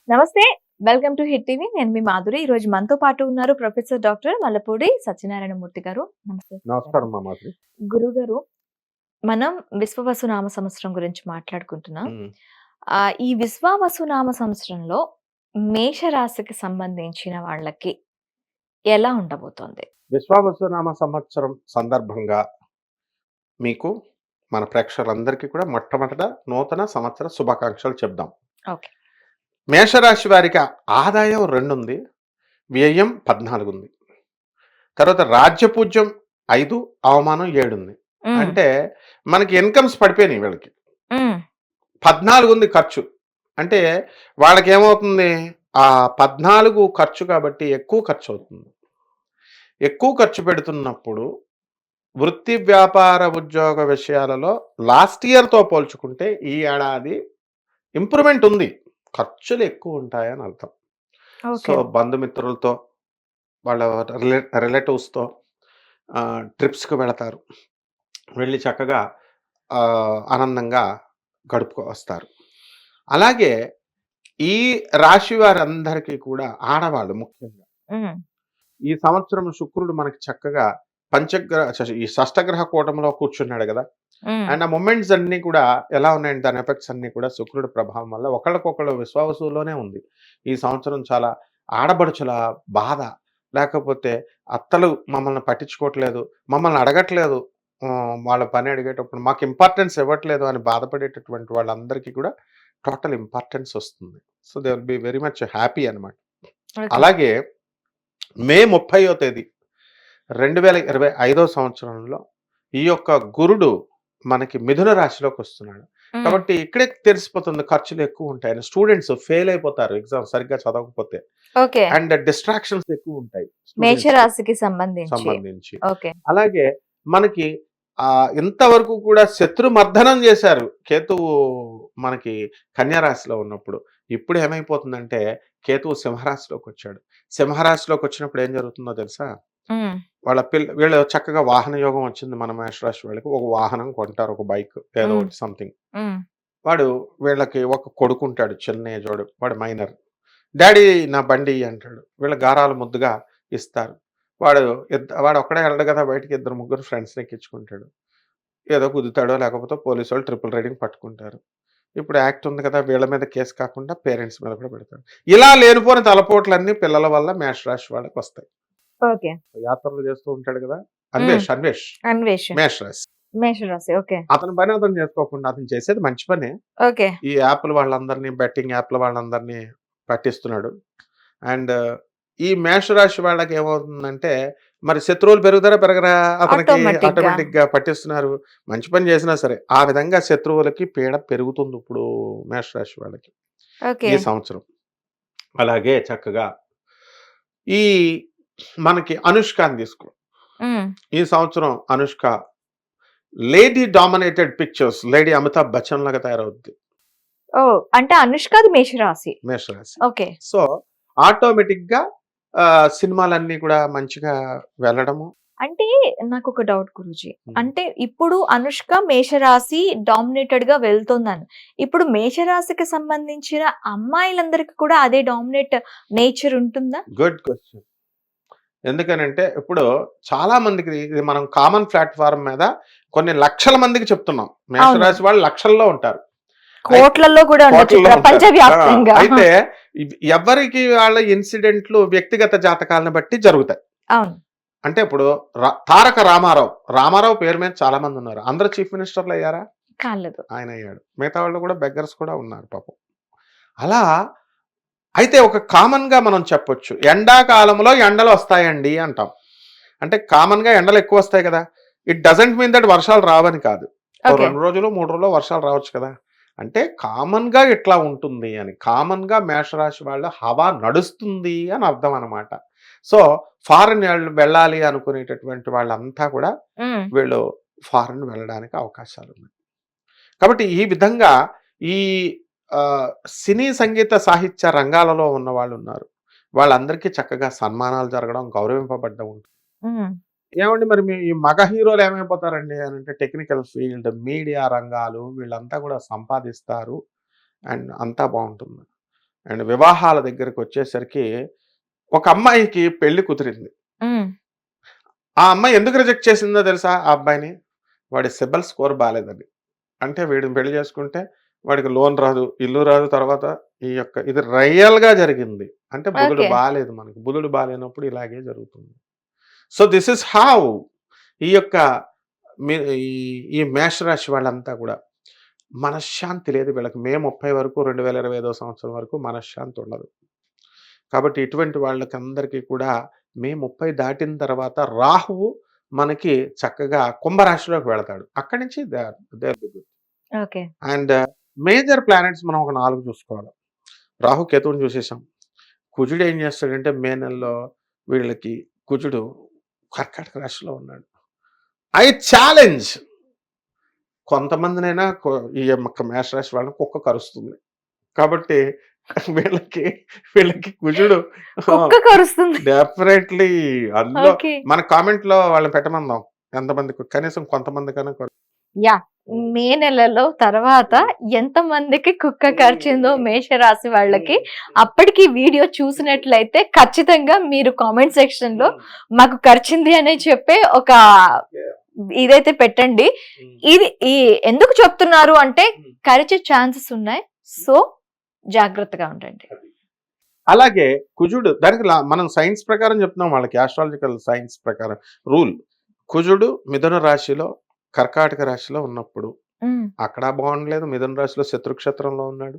నమస్తే. Welcome to hit TV. నేను మీ మాధురి. ఈ రోజు మనతో పాటు ఉన్నారు ప్రొఫెసర్ డాక్టర్ మల్లపూడి సత్యనారాయణ మూర్తి గారు. నమస్తే సార్. నమస్కారం మా మాధురి. గురుగారు, మనం విశ్వవసునామ సంవత్సరం గురించి మాట్లాడుకుంటున్నాం. హ్మ్. ఈ విశ్వావసునామ సంవత్సరంలో మేషరాశికి సంబంధించిన వాళ్ళకి ఎలా ఉండబోతోంది? విశ్వావసునామ సంవత్సరం సందర్భంగా మీకు, మన ప్రేక్షకులందరికీ కూడా మొట్టమొదట నూతన సంవత్సర శుభాకాంక్షలు చెప్దాం. ఓకే. మేషరాశి వారికి ఆదాయం 2 ఉంది. వ్యయం 14 ఉంది. తర్వాత రాజ్యపూజ్యం 5, అవమానం 7 ఉంది. హ్మ్. అంటే మనకి ఇన్కమ్స్ పడిపోయినాయి వీళ్ళకి. హ్మ్. 14 ఉంది ఖర్చు. అంటే వాళ్ళకేమవుతుంది, ఆ 14 ఖర్చు కాబట్టి ఎక్కువ ఖర్చు అవుతుంది. ఎక్కువ ఖర్చు పెడుతున్నప్పుడు వృత్తి, వ్యాపార, ఉద్యోగ విషయాలలో లాస్ట్ ఇయర్‌తో పోల్చుకుంటే ఈ ఏడాది ఇంప్రూవ్‌మెంట్ ఉంది. ఖర్చులు ఎక్కువ ఉంటాయని అర్థం. So, okay. బంధుమిత్రులతో, వాళ్ళ రిలేటివ్స్‌తో ట్రిప్స్‌కి వెళతారు. వెళ్ళి చక్కగా ఆనందంగా వస్తారు. అలాగే ఈ రాశి వారందరికీ కూడా, ఆడవాళ్ళు ముఖ్యంగా, హ్మ్. ఈ సంవత్సరం శుక్రుడు మనకి చక్కగా ఈ షష్టగ్రహ కూటమిలో కూర్చున్నాడు గదా! హ్మ్. అండ్ ఆ మొమెంట్స్ అన్నీ కూడా ఎలా ఉన్నాయంటే, దాని ఎఫెక్ట్స్ అన్నీ కూడా శుక్రుడి ప్రభావం వల్ల ఒకళ్ళకొకళ్ళు విశ్వావసులోనే ఉంది. ఈ సంవత్సరం చాలా ఆడబడుచుల బాధ, లేకపోతే అత్తలు మమ్మల్ని పట్టించుకోవట్లేదు, మమ్మల్ని అడగట్లేదు, వాళ్ళ పని అడిగేటప్పుడు మాకు ఇంపార్టెన్స్ ఇవ్వట్లేదు అని బాధపడేటటువంటి వాళ్ళందరికీ కూడా టోటల్ ఇంపార్టెన్స్ వస్తుంది. So, they will be very much happy అనమాట. ఓకే. అలాగే మే 30వ తేదీ 2025 సంవత్సరంలో ఈ యొక్క గురుడు మనకి మిథున రాశిలోకి వస్తున్నాడు. హ్మ్. కాబట్టి ఇక్కడే తెలిసిపోతుంది ఖర్చులు ఎక్కువ ఉంటాయని. స్టూడెంట్స్ ఫెయిల్ అయిపోతారు ఎగ్జామ్ సరిగ్గా చదవకపోతే. ఓకే. అండ్ డిస్ట్రాక్షన్స్ ఎక్కువ ఉంటాయి స్టూడెంట్స్‌కి మేషరాశికి సంబంధించి. సంబంధించి. ఓకే. అలాగే మనకి ఇంతవరకు కూడా శత్రుమర్దనం చేశారు కేతువు మనకి కన్యా రాశిలో ఉన్నప్పుడు. ఇప్పుడు ఏమైపోతుందంటే కేతువు సింహరాశిలోకి వచ్చాడు. సింహరాశిలోకి వచ్చినప్పుడు ఏం జరుగుతుందో తెలుసా? హ్మ్. వీళ్ళు చక్కగా వాహన యోగం వచ్చింది మన మేషరాశి వాళ్ళకి. ఒక వాహనం కొంటారు, ఒక బైక్ ఏదో హ్మ్. ఒకటి సంథింగ్. హ్మ్. వాడు వీళ్ళకి ఒక కొడుకుంటాడు, చిన్న ఏజోడు. వాడు మైనర్. డాడీ నా బండి ఇయ్యి అంటాడు. వీళ్ళు గారాలు ముద్దుగా ఇస్తారు. వాడు వాడు ఒక్కడే వెళ్ళడు కదా బయటికి, ఇద్దరు ముగ్గురు ఫ్రెండ్స్‌ని ఎక్కించుకుంటాడు. ఏదో కుదుతాడో లేకపోతే పోలీసోళ్ళు ట్రిపుల్ రైడింగ్ పట్టుకుంటారు. ఇప్పుడు యాక్ట్ ఉంది కదా! వీళ్ళ మీద కేస్ కాకుండా పేరెంట్స్ మీద కూడా పెడతారు. ఇలా లేనిపోని తలపోట్లన్నీ పిల్లల వల్ల మేషరాశి వాళ్ళకొస్తాయి. ఓకే. యాత్రలు చేస్తూ ఉంటాడు కదా! హ్మ్. అన్వేష్ అన్వేష్. మేషరాశి. మేషరాశి. ఓకే. అతని పని అతను చేసుకోకుండా, అతను చేసేది మంచి పనే. ఓకే. ఈ యాప్‌ల వాళ్ళందరిని, బెట్టింగ్ యాప్‌ల వాళ్ళందరిని పట్టిస్తున్నాడు. అండ్ ఈ మేషరాశి వాళ్ళకి ఏమవుతుందంటే, మరి శత్రువులు పెరుగుతారా? పెరగరా? అతనికి ఆటోమేటిక్‌గా. ఆటోమేటిక్‌గా పట్టిస్తున్నారు. మంచి పని చేసినా సరే. ఆ విధంగా శత్రువులకి పీడ పెరుగుతుంది ఇప్పుడు మేషరాశి వాళ్ళకి ఓకే. ఈ సంవత్సరం. అలాగే చక్కగా ఈ మనకి అనుష్కని తీసుకో. హ్మ్. ఈ సంవత్సరం Anushka lady dominated pictures, lady Amitabh Bachchan లాగా తయారవుద్ది ఓహ్! అంటే అనుష్కది మేషరాశి. మేషరాశి. ఓకే. సో, ఆటోమేటిక్‌గా సినిమాలన్నీ కూడా మంచిగా వెళ్ళడము. అంటే నాకొక డౌట్ గురూజీ. హ్మ్. అంటే ఇప్పుడు అనుష్క మేషరాశి డామినేటెడ్‌గా వెళ్తోందని. ఇప్పుడు మేషరాశికి సంబంధించిన అమ్మాయిలందరికి కూడా అదే డామినేట్ నేచర్ ఉంటుందా? Good question. ఎందుకనంటే, ఇప్పుడు చాలా మందికి ఇది మనం కామన్ ప్లాట్‌ఫార్మ్ మీద కొన్ని లక్షల మందికి చెప్తున్నాం. అవును. మేషరాశి వాళ్ళు లక్షల్లో ఉంటారు. అయి కోట్లల్లో కూడా ఉండొచ్చు కోట్లల్లో ఉంటారు. ప్రపంచవ్యాప్తంగా. అయితే ఎవ్వరికి వాళ్ళ ఇన్సిడెంట్‌లు వ్యక్తిగత జాతకాలను బట్టి జరుగుతాయి. అవును. అంటే ఇప్పుడు తారక రామారావు. రామారావు పేరు మీద చాలా మందున్నారు. అందరూ చీఫ్ మినిస్టర్‌లు అయ్యారా? కాలేదు. ఆయన అయ్యాడు. మిగతా వాళ్ళు కూడా బెగ్గర్స్ కూడా ఉన్నారు పాపం. అలా అయితే ఒక కామన్‌గా మనం చెప్పొచ్చు. ఎండాకాలంలో ఎండలొస్తాయండి అంటాం. అంటే కామన్‌గా ఎండలు ఎక్కువొస్తాయి కదా! ఇట్ డజంట్ మీన్ దట్ వర్షాలు రావని కాదు. ఓ ఓకే. 2 రోజులు, 3 రోజుల్లో వర్షాలు రావచ్చు కదా! అంటే కామన్‌గా ఇట్లా ఉంటుంది అని. కామన్‌గా మేషరాశి వాళ్ళ హవా నడుస్తుంది అని అర్థం అనమాట. సో, ఫారెన్ వెళ్ళాలి అనుకునేటటువంటి వాళ్ళంతా కూడా హ్మ్. వీళ్ళు ఫారెన్ వెళ్ళడానికి అవకాశాలున్నాయి. కాబట్టి ఈ విధంగా ఈ సినీ, సంగీత, సాహిత్య రంగాలలో ఉన్నవాళ్ళున్నారు. వాళ్ళందరికీ చక్కగా సన్మానాలు జరగడం, గౌరవింపబడ్డం ఉంటుంది. హ్మ్. ఏవండి మరి మీ ఈ మగ హీరోలు ఏమైపోతారండి అనంటే, టెక్నికల్ ఫీల్డ్, మీడియా రంగాలు వీళ్ళంతా కూడా సంపాదిస్తారు. అండ్ అంతా బావుంటుంది. అండ్ వివాహాల దగ్గరికి వచ్చేసరికి ఒక అమ్మాయికి పెళ్లి కుదిరింది. హ్మ్. ఆ అమ్మాయి ఎందుకు రిజెక్ట్ చేసిందో తెలుసా ఆ అబ్బాయిని? వాడి సిబిల్ స్కోర్ బాలేదని. అంటే వీడిని పెళ్లి చేసుకుంటే వాడికి లోన్ రాదు, ఇల్లు రాదు, తర్వాత ఇది రియల్‌గా జరిగింది. అంటే బుధుడు ఓకే. బాలేదు మనకి. బుధుడు బాలేనప్పుడు ఇలాగే జరుగుతుంది. సో, దిస్ ఈస్ హౌ ఈ యొక్క మీ ఈ ఈ మేషరాశి వాళ్ళంతా కూడా మనశ్శాంతి లేదు వీళ్ళకి. మే 30 వరకు 2025 సంవత్సరం వరకు మనశ్శాంతి ఉండదు. కాబట్టి ఇటువంటి వాళ్ళకందరికీ కూడా మే 30 దాటిన తర్వాత రాహువు మనకి చక్కగా కుంభరాశిలోకి వెళతాడు. అక్కడి నుంచి they are good. Okay. And major planets మనం ఒక 4 చూసుకోవాలి. రాహు, కేతువుని చూసేసాం. కుజుడు ఏం చేస్తాడంటే మే నెలలో వీళ్ళకి కుజుడు కర్కాటక రాశిలో ఉన్నాడు. ఐ ఛాలెంజ్ కొంతమందినైనా ఈ యొక్క మేషరాశి వాళ్ళని కుక్క కరుస్తుంది. కాబట్టి వీళ్ళకి వీళ్ళకి కుజుడు కుక్క కరుస్తుంది. డెఫినెట్లీ అందులో ఓకే. మన కామెంట్‌లో వాళ్ళని పెట్టమందాం. ఎంతమందికి కనీసం కొంతమందికన్నా యాహ్! మే నెలలో తర్వాత ఎంతమందికి కుక్క కరిచిందో మేషరాశి వాళ్ళకి అప్పటికి వీడియో చూసినట్లయితే ఖచ్చితంగా మీరు కామెంట్ సెక్షన్‌లో మాకు కరిచింది అని చెప్పే ఒక ఇదైతే పెట్టండి. ఇది ఎందుకు చెప్తున్నారు అంటే కరిచే ఛాన్సెస్ ఉన్నాయి. సో జాగ్రత్తగా ఉండండి. అలాగే కుజుడు దానికి మనం సైన్స్ ప్రకారం చెప్తున్నాం వాళ్ళకి ఆస్ట్రాలజికల్ సైన్స్ ప్రకారం రూల్. కుజుడు మిథున రాశిలో కర్కాటక రాశిలో ఉన్నప్పుడు అక్కడ బాగుండలేదు. మిథున రాశిలో శత్రుక్షేత్రంలో ఉన్నాడు.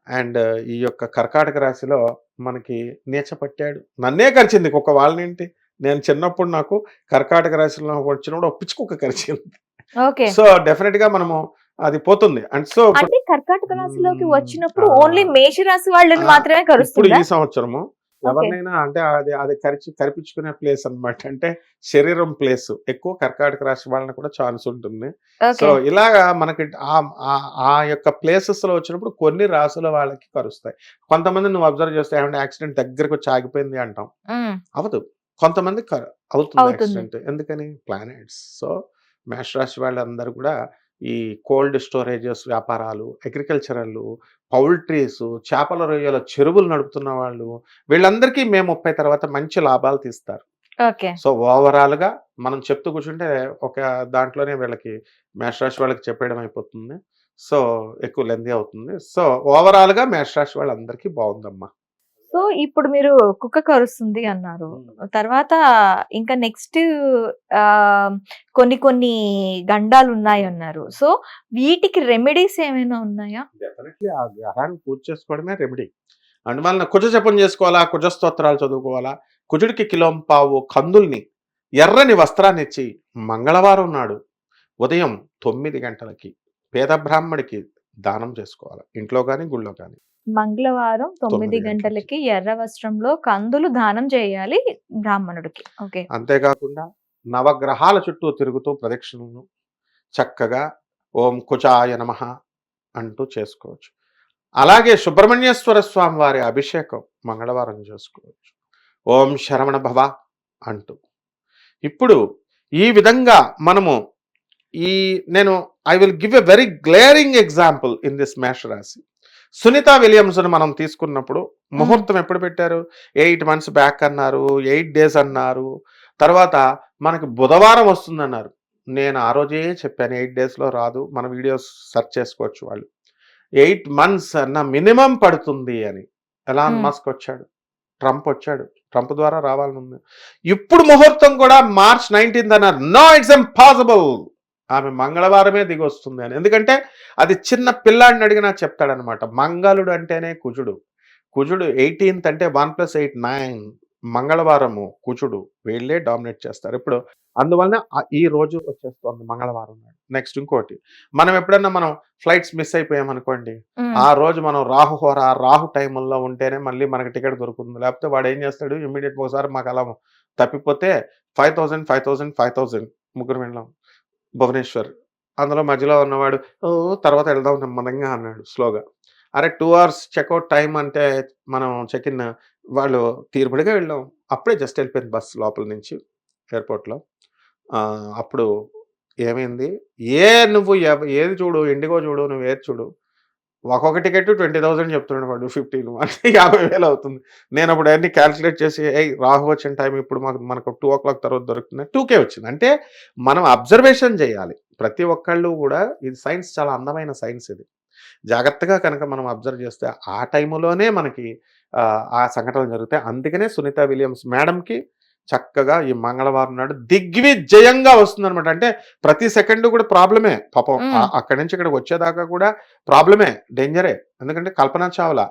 అండ్ ఈ యొక్క కర్కాటక రాశిలో మనకి నీచ పట్టాడు. నన్నే కరిచింది కుక్క, వాళ్ళనేంటి. నేను చిన్నప్పుడు నాకు కర్కాటక రాశిలో వచ్చినప్పుడు పిచ్చి కుక్క కరిచింది. సో డెఫినెట్ గా మనము అది పోతుంది. అండ్ సో అంటే కర్కాటక రాశిలోకి వచ్చినప్పుడు ఓన్లీ మేషరాశి వాళ్ళని మాత్రమే ఇప్పుడు కరుస్తుందా? ఈ సంవత్సరము ఎవరినైనా అంటే అది కరిపించుకునే ప్లేస్ అన్నమాట. అంటే శరీరం ప్లేస్ ఎక్కువ కర్కాటక రాశి వాళ్ళని కూడా ఛాన్స్ ఉంటుంది. So okay. ఇలాగా మనకి ఆ యొక్క ప్లేసెస్ లో వచ్చినప్పుడు కొన్ని రాసుల వాళ్ళకి కరుస్తాయి. కొంతమంది నువ్వు అబ్జర్వ్ చేస్తే ఏమంటే యాక్సిడెంట్ దగ్గరకు వచ్చి ఆగిపోయింది అంటాం. అవదు. కొంతమంది అవుతుంది యాక్సిడెంట్. ఎందుకని? ప్లానెట్స్. సో మేష రాశి వాళ్ళందరూ కూడా ఈ కోల్డ్ స్టోరేజెస్ వ్యాపారాలు, అగ్రికల్చరల్, పౌల్ట్రీస్, చేపల రొయ్యల చెరువులు నడుపుతున్న వాళ్ళు వీళ్ళందరికీ మే 30 తర్వాత మంచి లాభాలు తీస్తారు. ఓకే. సో ఓవరాల్ గా మనం చెప్తూ కూర్చుంటే ఒక దాంట్లోనే వీళ్ళకి మేషరాశి వాళ్ళకి చెప్పేయడం అయిపోతుంది. సో ఎక్కువ లెంతీ అవుతుంది. సో ఓవరాల్ గా మేషరాశి వాళ్ళందరికీ బాగుందమ్మా. సో ఇప్పుడు మీరు కుక్క కరుస్తుంది అన్నారు. తర్వాత ఇంకా నెక్స్ట్ కొన్ని కొన్ని గండాలు ఉన్నాయి అన్నారు. సో వీటికి రెమెడీస్ ఏమైనా ఉన్నాయా? డెఫినెట్లీ ఆ గ్రహాన్ని పూజ చేసుకోవడమే రెమెడీ. అందువలన కుజ జపం చేసుకోవాలా, కుజ స్తోత్రాలు చదువుకోవాలా. కుజుడికి కిలోంపావు కందుల్ని ఎర్రని వస్త్రాన్ని ఇచ్చి మంగళవారం నాడు ఉదయం 9 గంటలకి పేద బ్రాహ్మడికి దానం చేసుకోవాలి. ఇంట్లో కానీ గుళ్ళో కానీ. మంగళవారం 9 గంటలకి ఎర్ర వస్త్రంలో కందులు దానం చేయాలి బ్రాహ్మణుడికి. ఓకే. అంతేకాకుండా నవగ్రహాల చుట్టూ తిరుగుతూ ప్రదక్షిణలు చక్కగా ఓం కుజాయ నమః అంటూ చేసుకోవచ్చు. అలాగే సుబ్రహ్మణ్యేశ్వర స్వామి వారి అభిషేకం మంగళవారం చేసుకోవచ్చు. ఓం శరవణ భవ అంటూ. ఇప్పుడు ఈ విధంగా మనము నేను I will give a very glaring example in this మేష రాశి. సునీత విలియమ్స్ మనం తీసుకున్నప్పుడు ముహూర్తం ఎప్పుడు పెట్టారు? 8 months బ్యాక్ అన్నారు, 8 days అన్నారు. తర్వాత మనకి బుధవారం వస్తుందన్నారు. నేను ఆ రోజే చెప్పాను 8 daysలో రాదు. మన వీడియోస్ సెర్చ్ చేసుకోవచ్చు వాళ్ళు. 8 months అన్న మినిమం పడుతుంది అని. ఎలాన్ మస్క్ వచ్చాడు, ట్రంప్ వచ్చాడు, ట్రంప్ ద్వారా రావాలని. ఇప్పుడు ముహూర్తం కూడా March 19th అన్నారు. No, it's impossible. ఆమె మంగళవారమే దిగి వస్తుంది అని. ఎందుకంటే అది చిన్న పిల్లాడిని అడిగినా చెప్తాడనమాట. మంగళుడు అంటేనే కుజుడు. కుజుడు 18th అంటే 1 + 8 9. మంగళవారము కుజుడు వీళ్ళే డామినేట్ చేస్తారు. ఇప్పుడు అందువలన ఈ రోజు వచ్చేస్తుంది మంగళవారం నాడు. నెక్స్ట్ ఇంకోటి, మనం ఎప్పుడన్నా మనం ఫ్లైట్స్ మిస్ అయిపోయామనుకోండి, ఆ రోజు మనం రాహు టైంలో ఉంటేనే మళ్ళీ మనకి టికెట్ దొరుకుతుంది. లేకపోతే వాడు ఏం చేస్తాడు, ఇమ్మీడియట్ ఒకసారి మాకు అలా తప్పిపోతే 5,000 ముగ్గురు వెళ్ళాం భువనేశ్వర్. అందులో మధ్యలో ఉన్నవాడు తర్వాత వెళ్దాం నెమ్మదంగా అన్నాడు స్లోగా. అరే 2 hours చెక్అవుట్ టైం అంటే మనం చెక్ ఇన్ వాళ్ళు తీరుబడిగా వెళ్ళాం. అప్పుడే జస్ట్ వెళ్ళిపోయింది బస్ లోపల నుంచి ఎయిర్పోర్ట్లో. అప్పుడు ఏమైంది, నువ్వు ఏది చూడు, ఇండిగో చూడు, నువ్వు ఏది చూడు, ఒక్కొక్క టికెట్ 20,000 చెప్తున్నాడు వాడు, 15 అంటే 50,000 అవుతుంది. నేను అప్పుడు అన్ని క్యాల్కులేట్ చేసి రాహు వచ్చిన టైం ఇప్పుడు మనకు 2 o'clock తర్వాత దొరుకుతుంది, 2K వచ్చింది. అంటే మనం అబ్జర్వేషన్ చేయాలి ప్రతి ఒక్కళ్ళు కూడా. ఇది సైన్స్, చాలా అందమైన సైన్స్ ఇది. జాగ్రత్తగా కనుక మనం అబ్జర్వ్ చేస్తే ఆ టైంలోనే మనకి ఆ సంఘటనలు జరుగుతాయి. అందుకనే సునీత విలియమ్స్ మేడంకి చక్కగా ఈ మంగళవారం నాడు దిగ్విజయంగా వస్తుందన్నమాట. అంటే ప్రతి సెకండ్ కూడా ప్రాబ్లమే పాపం. అక్కడి నుంచి ఇక్కడికి వచ్చేదాకా కూడా ప్రాబ్లమే, డేంజరే. ఎందుకంటే కల్పన చావ్లా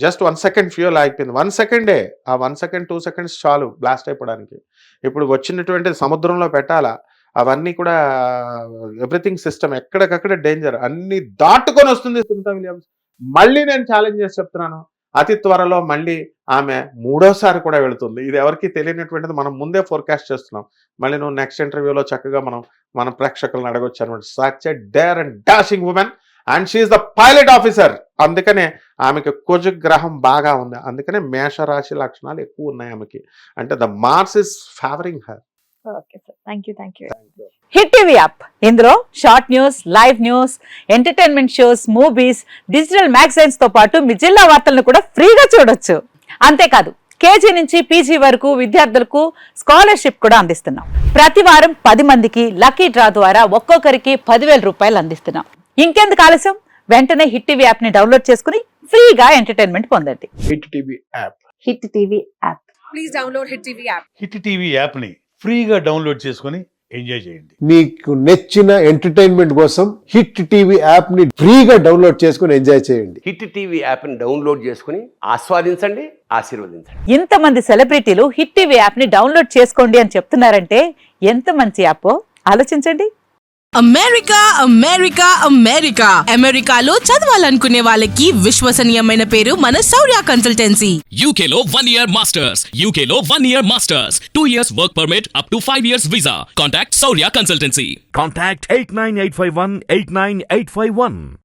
జస్ట్ 1 second ఫ్యూయల్ అయిపోయింది. 1 seconడే, ఆ 1 second 2 seconds చాలు బ్లాస్ట్ అయిపోవడానికి. ఇప్పుడు వచ్చినటువంటి సముద్రంలో పెట్టాలా, అవన్నీ కూడా ఎవ్రీథింగ్ సిస్టమ్ ఎక్కడికక్కడ డేంజర్, అన్ని దాటుకొని వస్తుంది సునీత విలియమ్స్. మళ్ళీ నేను ఛాలెంజ్ చేసి చెప్తున్నాను, అతి త్వరలో మళ్ళీ ఆమె 3వసారి కూడా వెళుతుంది. ఇది ఎవరికి తెలియనటువంటిది, మనం ముందే ఫోర్కాస్ట్ చేస్తున్నాం. మళ్ళీ నువ్వు నెక్స్ట్ ఇంటర్వ్యూలో చక్కగా మన ప్రేక్షకులను అడగొచ్చు అనమాట. Such a dare and dashing women and she's the pilot officer. అందుకనే ఆమెకి కుజగ్రహం బాగా ఉంది, అందుకనే మేషరాశి లక్షణాలు ఎక్కువ ఉన్నాయి ఆమెకి. అంటే the Mars is favouring her. Okay sir, thank you. Hit TV app, ఇందులో short news, live news, entertainment shows, movies, digital magazines తో పాటు మీ జిల్లా వార్తలను కూడా ఫ్రీగా చూడొచ్చు. అంతేకాదు కేజీ నుంచి పీజీ వరకు విద్యార్థులకు స్కాలర్షిప్ కూడా అందిస్తున్నాం. ప్రతి వారం 10 మందికి లక్కీ డ్రా ద్వారా ఒక్కొక్కరికి 10,000 రూపాయలు అందిస్తున్నాం. ఇంకెందుకు ఆలస్యం, వెంటనే హిట్ టీవీ యాప్ ని డౌన్లోడ్ చేసుకుని ఫ్రీగా ఎంటర్టైన్మెంట్ పొందండి. Hit TV app. Hit TV app. Please download hit TV app. Hit TV యాప్ని ఫ్రీగా డౌన్లోడ్ చేసుకొని ఎంజాయ్ చేయండి. మీకు నచ్చిన ఎంటర్టైన్మెంట్ కోసం హిట్ టీవీ యాప్ ని ఫ్రీగా డౌన్లోడ్ చేసుకుని ఎంజాయ్ చేయండి. హిట్ టీవీ యాప్ని డౌన్లోడ్ చేసుకుని ఆస్వాదించండి, ఆశీర్వదించండి. ఇంతమంది సెలబ్రిటీలు హిట్ టీవీ యాప్ ని డౌన్లోడ్ చేసుకోండి అని చెప్తున్నారంటే ఎంత మంచి యాప్ ఆలోచించండి. అమెరికా అమెరికాలో చదవాలనుకునే వాళ్ళకి విశ్వసనీయమైన పేరు మన శౌర్య కన్సల్టెన్సీ. UK లో 1 year masters. UK లో 1 year masters. 2 years work permit up to 5 years visa. Contact Saurya Consultancy. Contact 89851 89851.